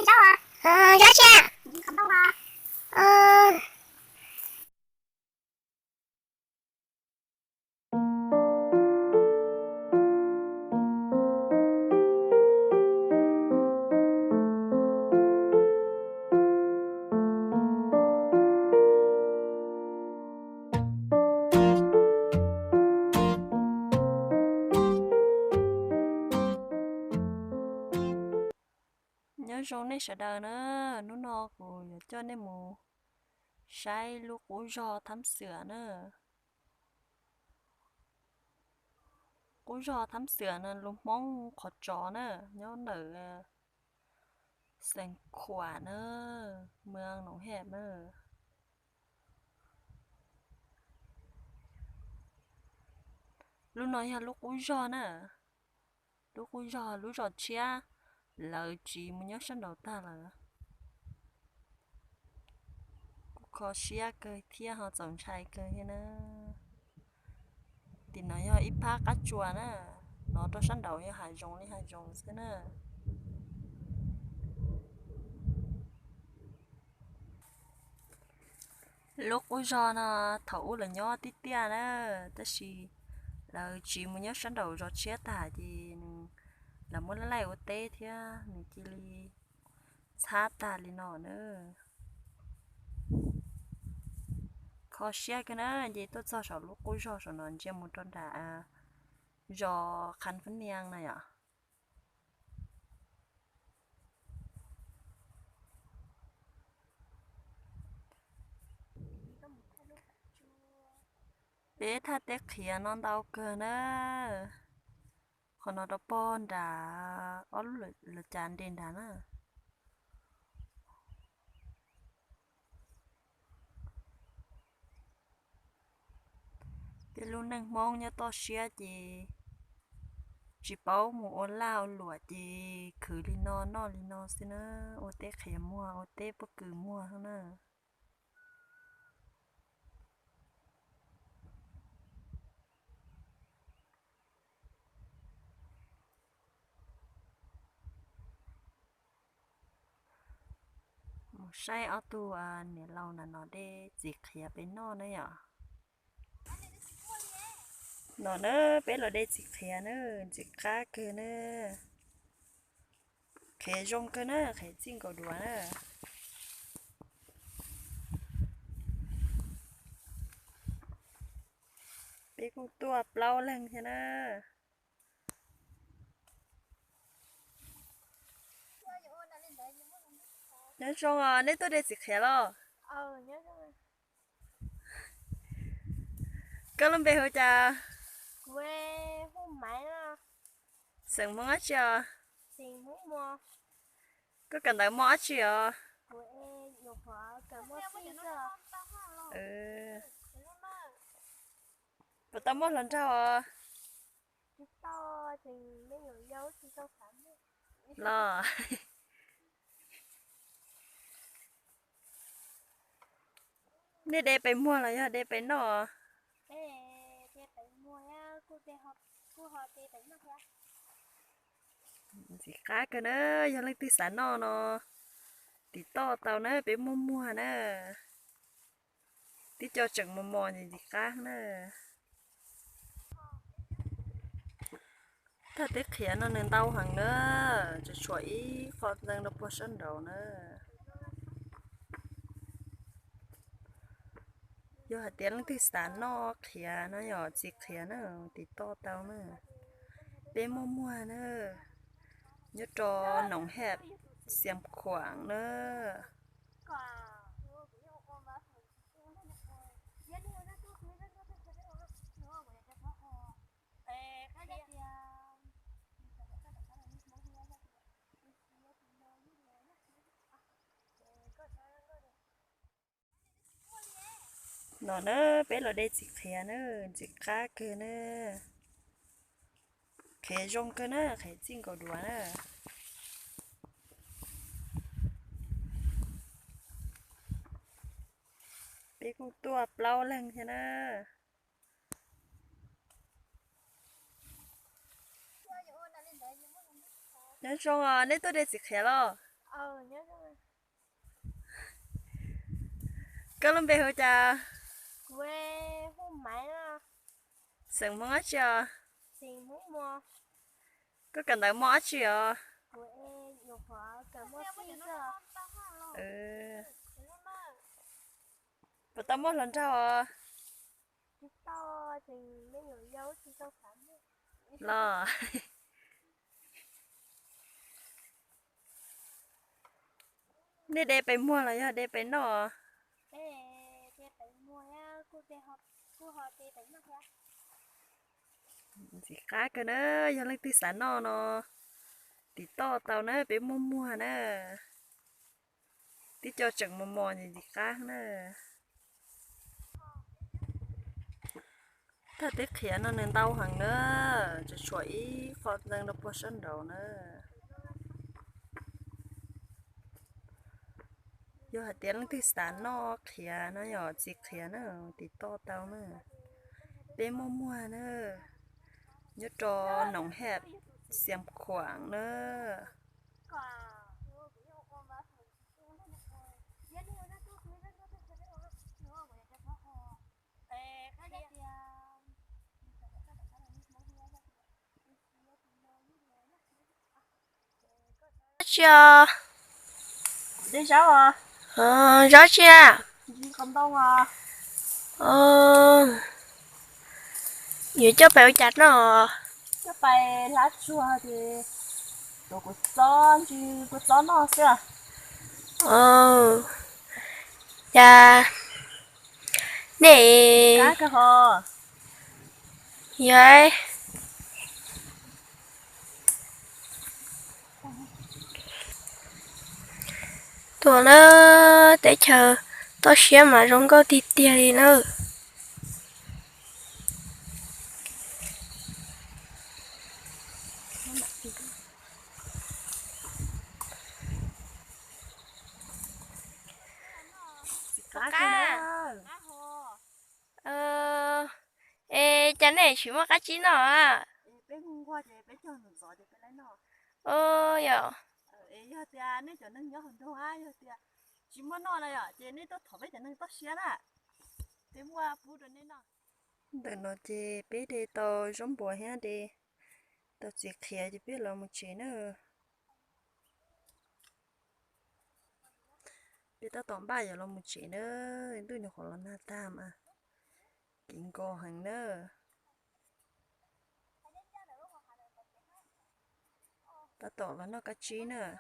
sao à? Giá xe. Không đâu mà. Nhớ rong này sợ đời nữa nó no rồi cho nên mù sai lúc cú giò thắm sữa nữa cú giò thắm sữa nữa lúc mong khó trò nữa nhớ nở sành khỏa nữa mương nóng hẹp nữa lúc nói là lúc cú giò nữa lúc giò chia lời chỉ muốn nhớ sân đầu ta là khó chia cơ thia họ tổng trai cơ thế nữa thì nói là ít phá cá chua nữa nó cho sân đầu như hải rong thế nữa lúc bây giờ nó thấu là nhỏ tí tia đó tất gì là chỉ muốn nhớ sáng đầu rồi chết ta thì là muốn lấy ô tê thì mình chỉ li sát ta li nó nữa khó xia cái nữa gì tôi cho sợ lúc bây giờ nó chỉ một tròn đã do khăn phấn niang này à bé tha té khía non đau cơ nữa còn nó đó pon đã ở lửa tràn đền đã nữa cái luôn đang mong nhớ to xia gì chỉ bảo một ô lao lụa thì khử li no xin á ô té khẻ mua ô té bất cứ mua hơn nè một sai ở tu nè lâu là nó đê chỉ khẻ bên nó nữa à nó nữa bé là đê chỉ khẻ nữa chỉ cá cơ nữa khẻ rong cơ nữa khẻ chinh cầu đùa nữa bé cũng tua plau lên thế nữa nhớ rong nếu tôi đê chỉ khẻ lo Nhớ rồi. có lần bé hồi cha Quê hôm mãi là sừng món chưa tiền muốn mua. có cần tới món chưa Quê dục vợ cả mua xí giờ. ừ và tao mất lần sau Chứ to thì mấy người dâu thì tao phải. lo nè đểไปmua là ya đểไปnọ Ê, thế phải mua á, cô họ thì phải mua theo. chỉ khác cái nữa giờ lấy tí sản nó tí to tao nữa để mua nữa tí cho chừng mua gì khác nữaถ้าเด็กเขียนnó nên tao hàng nữaจะช่วยคนยังเราปวดส้นđầu nữa giờ hạt tiền tí sản nó khía nó nhỏ chỉ khía nữa tí to tao nữa để mua nữa nhớ cho nồng hẹp xem khoảng nữa nó nữa bé là đây chỉ khé nữa chỉ cá cơ nữa khé rong cơ nữa khé chinh cầu đùa nữa bé cũng tua plau lên thế nữa nhớ rong nếu tôi đây chỉ khé lo nhớ rồi. có lần về hồi cha Quê hôm mãi là sừng món chưa xin muốn mua. có cần tới món chưa Quê dục họ cần mua xí giờ. ừ và tao món lần sau Thì to thì mấy người dấu thì tao sẵn. lo nè đểไปmua là ya đểไปnọ Ê, thế phải mua á, cô họ thì phải nó ra. gì khác cơ nữa giờ lên tí sản nó tí to tao nữa phải mua nữa tí cho chừng mò gì khác nữa ta tiếc khía nó nên tao hàng nữa cho chuỗi con đang đập vào sân đầu nữa giờ hạt tiền lên tí sản nó khía nó nhỏ chỉ khía nữa tí to tao nữa phải mua nữa nhớ cho nồng hẹp xem khoảng nữa Chưa. đi sao à Rõ chưa? không đâu à Vậy cho bèo chặt nó. cái bài lá chua thì đồ của gió chứ của gió nó xưa Dạ. Nè. cá cái hồ Vậy. Tụi nó để chờ tôi sẽ mà rong có đi tiền đi nữa. cá cái Ờ, ê, chả này chỉ một cái chín nó à. bé ngung qua thì bé cho nó giỏi thì bé lấy nó Dạ. ê giờ thì à nếu cho nó nhớ hơn đâu ai giờ thì chỉ muốn nó này à chị nên tôi thổi bé cho nó tốt xía là tìm qua phụ được nên nó đừng nói chị bé đi tao giống bò ha đi tao chỉ khía thì biết là một chị nữa biết tao tóm ba giờ là một chị nữa tôi nhỏ là na ta mà kinh co hàng nữa tao tỏ là nó cá chí nữa